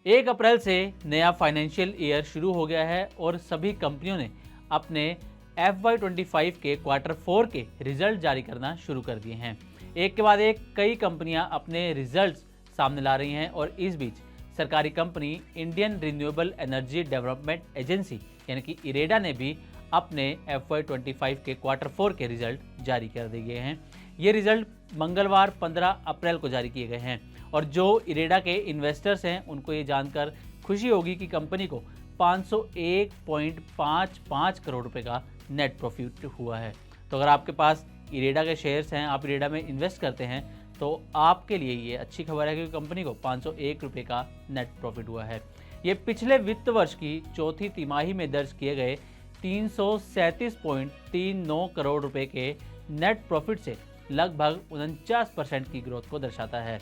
1 अप्रैल से नया financial year शुरू हो गया है और सभी कंपनियों ने अपने FY25 के Q4 के रिजल्ट जारी करना शुरू कर दिए हैं। एक के बाद एक कई कंपनियां अपने रिजल्ट्स सामने ला रही हैं और इस बीच सरकारी company Indian renewable energy development agency यानी कि इरेडा ने भी अपने FY25 के Q4 के रिजल्ट जारी कर दिए हैं। ये रिजल्ट मंगलवार 15 अप्रैल को जारी किए गए हैं और जो इरेडा के इन्वेस्टर्स हैं उनको ये जानकर खुशी होगी कि कंपनी को 501.55 करोड़ रुपए का नेट प्रॉफिट हुआ है। तो अगर आपके पास इरेडा के शेयर्स हैं, आप इरेडा में इन्वेस्ट करते हैं, तो आपके लिए ये अच्छी खबर है कि कंपनी को 501 रुपये का नेट प्रॉफिट हुआ है। ये पिछले वित्त वर्ष की चौथी तिमाही में दर्ज किए गए 337.39 करोड़ रुपए के नेट प्रॉफिट से लगभग 49% की ग्रोथ को दर्शाता है।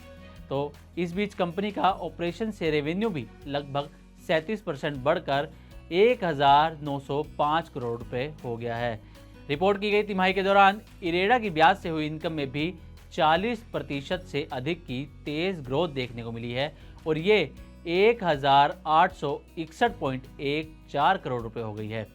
तो इस बीच कंपनी का ऑपरेशन से रेवेन्यू भी लगभग 37% बढ़कर 1905 करोड़ रुपए हो गया है। रिपोर्ट की गई तिमाही के दौरान इरेडा की ब्याज से हुई इनकम में भी 40% से अधिक की तेज ग्रोथ देखने को मिली है और ये 1861.14 करोड़ रुपए हो गई है।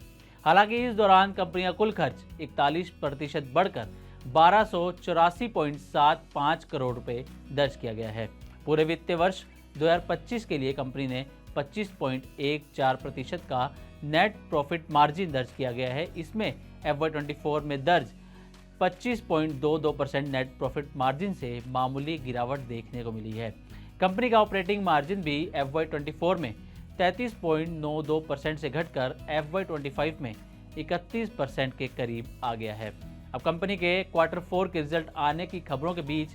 हालांकि इस दौरान कंपनी का कुल खर्च 41% बढ़कर 1284.75 करोड़ रुपए दर्ज किया गया है। पूरे वित्तीय वर्ष 2025 के लिए कंपनी ने 25.14% का नेट प्रॉफिट मार्जिन दर्ज किया गया है। इसमें FY24 में दर्ज 25.22% नेट प्रॉफिट मार्जिन से मामूली गिरावट देखने को मिली है। कंपनी का ऑपरेटिंग मार्जिन भी FY24 में 33.92% से घटकर FY25 में 31% के करीब आ गया है। अब कंपनी के Q4 के रिजल्ट आने की खबरों के बीच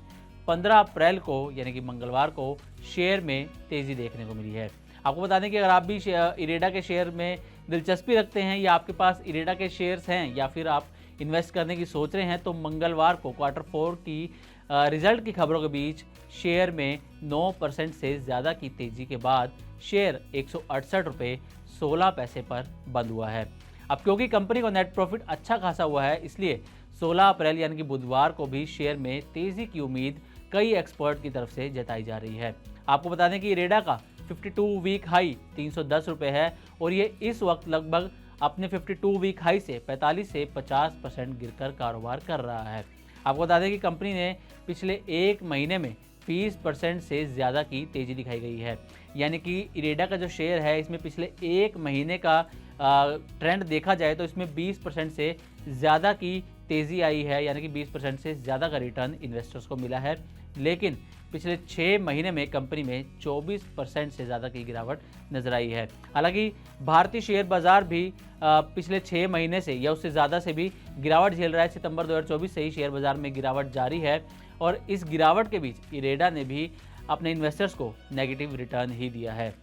15 अप्रैल को यानी कि मंगलवार को शेयर में तेजी देखने को मिली है। आपको बता दें कि अगर आप भी इरेडा के शेयर में दिलचस्पी रखते हैं या आपके पास इरेडा के शेयर्स हैं या फिर आप इन्वेस्ट करने की सोच रहे हैं, तो मंगलवार को Q4 की रिजल्ट की खबरों के बीच शेयर में 9% से ज़्यादा की तेज़ी के बाद शेयर 168 रुपये 16 पैसे पर बंद हुआ है। अब क्योंकि कंपनी को नेट प्रॉफिट अच्छा खासा हुआ है, इसलिए 16 अप्रैल यानी कि बुधवार को भी शेयर में तेज़ी की उम्मीद कई एक्सपर्ट की तरफ से जताई जा रही है। आपको बता दें कि इरेडा का 52 वीक हाई 310 रुपये है और ये इस वक्त लगभग अपने 52 वीक हाई से 45 से 50% गिरकर कारोबार कर रहा है। आपको बता दें कि कंपनी ने पिछले एक महीने में 20% से ज़्यादा की तेज़ी दिखाई गई है। यानी कि इरेडा का जो शेयर है इसमें पिछले एक महीने का ट्रेंड देखा जाए तो इसमें 20% से ज़्यादा की तेज़ी आई है, यानी कि 20% से ज़्यादा का रिटर्न इन्वेस्टर्स को मिला है। लेकिन पिछले 6 महीने में कंपनी में 24% से ज़्यादा की गिरावट नजर आई है। हालांकि भारतीय शेयर बाजार भी पिछले 6 महीने से या उससे ज़्यादा से भी गिरावट झेल रहा है। सितंबर 2024 से ही शेयर बाजार में गिरावट जारी है और इस गिरावट के बीच इरेडा ने भी अपने इन्वेस्टर्स को नेगेटिव रिटर्न ही दिया है।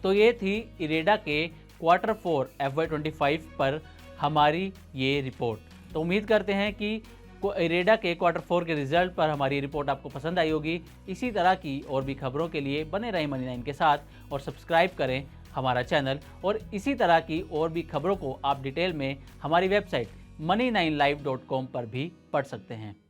तो ये थी इरेडा के Q4 FY25 पर हमारी ये रिपोर्ट। तो उम्मीद करते हैं कि इरेडा के Q4 के रिजल्ट पर हमारी रिपोर्ट आपको पसंद आई होगी। इसी तरह की और भी खबरों के लिए बने रहें मनी9 के साथ और सब्सक्राइब करें हमारा चैनल। और इसी तरह की और भी खबरों को आप डिटेल में हमारी वेबसाइट money9live.com पर भी पढ़ सकते हैं।